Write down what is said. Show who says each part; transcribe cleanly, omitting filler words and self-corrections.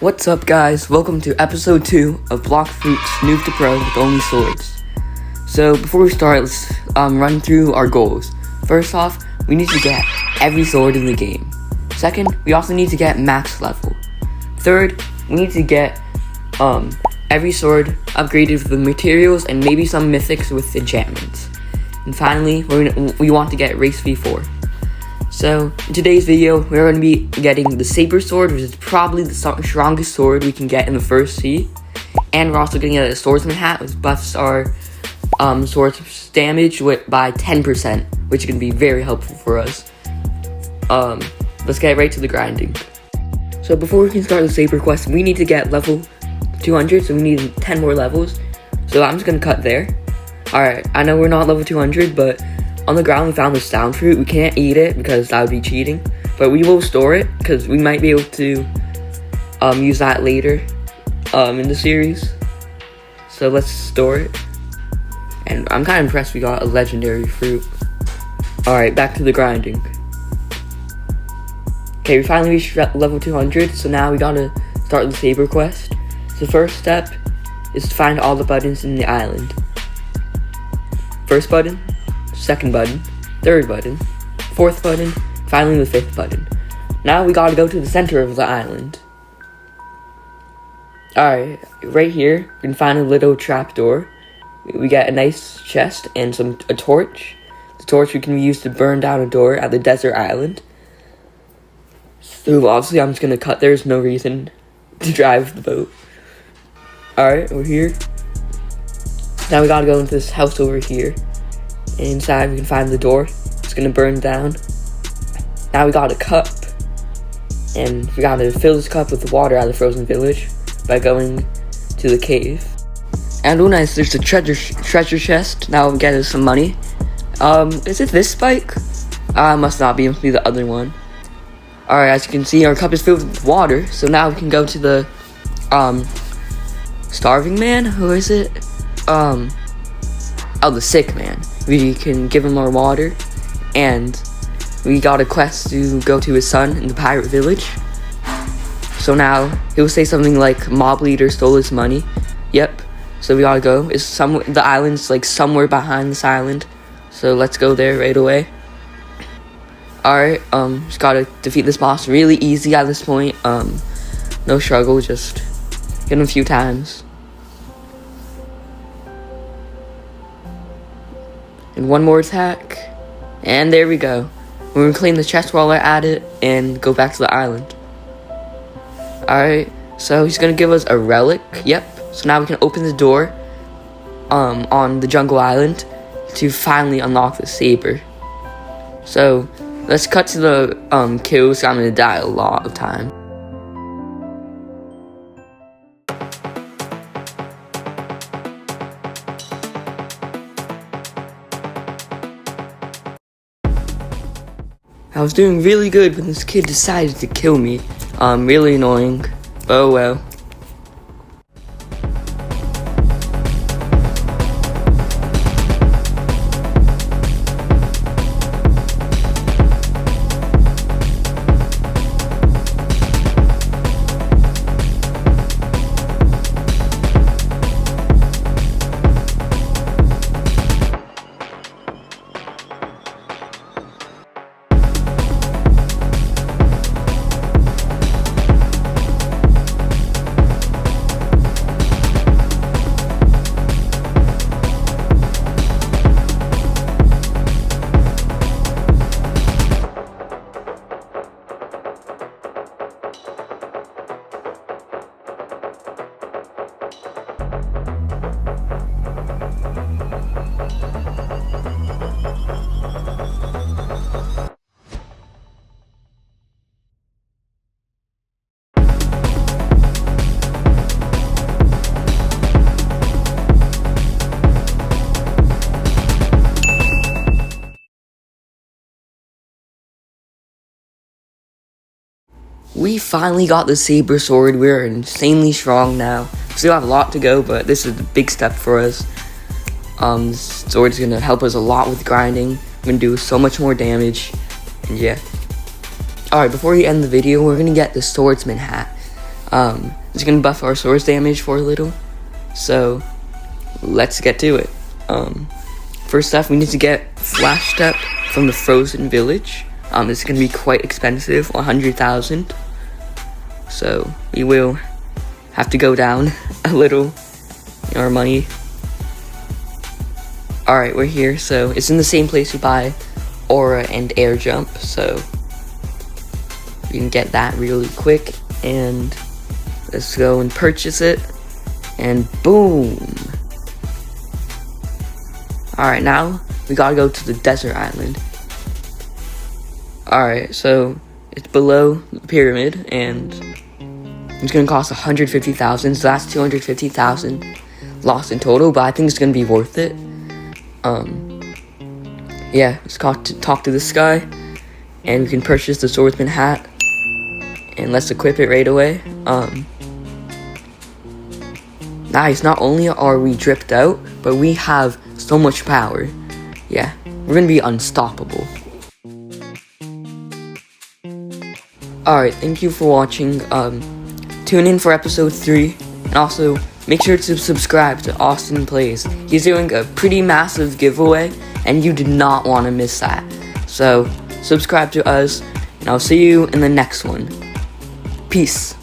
Speaker 1: What's up, guys? Welcome to episode 2 of Blox Noob to Pro with only swords. So before we start, let's run through our goals. First off, we need to get every sword in the game. Second, we also need to get max level. Third, we need to get every sword upgraded with the materials and maybe some mythics with enchantments. And finally, we want to get race V4. So, in today's video, we're going to be getting the Saber sword, which is probably the strongest sword we can get in the first sea. And we're also going to get a Swordsman hat, which buffs our sword's damage by 10%, which is going to be very helpful for us. Let's get right to the grinding. So before we can start the Saber quest, we need to get level 200, so we need 10 more levels. So I'm just going to cut there. Alright, I know we're not level 200, but on the ground we found the sound fruit. We can't eat it because that would be cheating, but we will store it because we might be able to use that later in the series. So let's store it. And I'm kind of impressed we got a legendary fruit. Alright, back to the grinding. Okay, we finally reached level 200, so now we gotta start the Saber quest. So the first step is to find all the buttons in the island. First button, second button, third button, fourth button, finally the fifth button. Now we gotta go to the center of the island. Alright, right here, we can find a little trapdoor. We get a nice chest and a torch. The torch we can use to burn down a door at the desert island. So obviously I'm just gonna cut, there's no reason to drive the boat. Alright, we're here. Now we gotta go into this house over here. Inside we can find the door. It's gonna burn down. Now we got a cup, and we gotta fill this cup with water out of the frozen village by going to the cave. And oh nice, there's a treasure chest. Now we get us some money. Is it this spike? Must not be. It must be the other one. Alright, as you can see, our cup is filled with water. So now we can go to the starving man. Who is it? The sick man. We can give him our water, and we got a quest to go to his son in the pirate village. So now he'll say something like mob leader stole his money. Yep. So we gotta go. The island's like somewhere behind this island. So let's go there right away. Alright, just gotta defeat this boss really easy at this point. No struggle, just hit him a few times. And one more attack, and there we go. We're gonna clean the chest while we're at it and go back to the island. Alright, so he's gonna give us a relic. Yep, so now we can open the door on the jungle island to finally unlock the Saber. So let's cut to the kills. I'm gonna die a lot of time. I was doing really good when this kid decided to kill me. Really annoying, but oh well. We finally got the Saber sword. We're insanely strong now. We still have a lot to go, but this is a big step for us. This sword's gonna help us a lot with grinding. We're gonna do so much more damage, and yeah. Alright, before we end the video, we're gonna get the Swordsman hat. It's gonna buff our swords damage for a little. So let's get to it. First off, we need to get Flash Step from the Frozen Village. This is gonna be quite expensive, 100,000. So we will have to go down a little in our money. Alright, we're here. So it's in the same place we buy Aura and Air Jump. So we can get that really quick. And let's go and purchase it. And boom. Alright, now we gotta go to the desert island. Alright, so it's below the pyramid, and it's gonna cost 150,000, so that's 250,000 lost in total, but I think it's gonna be worth it. Yeah, let's talk to this guy, and we can purchase the Swordsman hat, and let's equip it right away. Nice, not only are we dripped out, but we have so much power. Yeah, we're gonna be unstoppable. Alright, thank you for watching. Tune in for episode 3, and also make sure to subscribe to Austin Plays. He's doing a pretty massive giveaway, and you do not want to miss that. So subscribe to us, and I'll see you in the next one. Peace.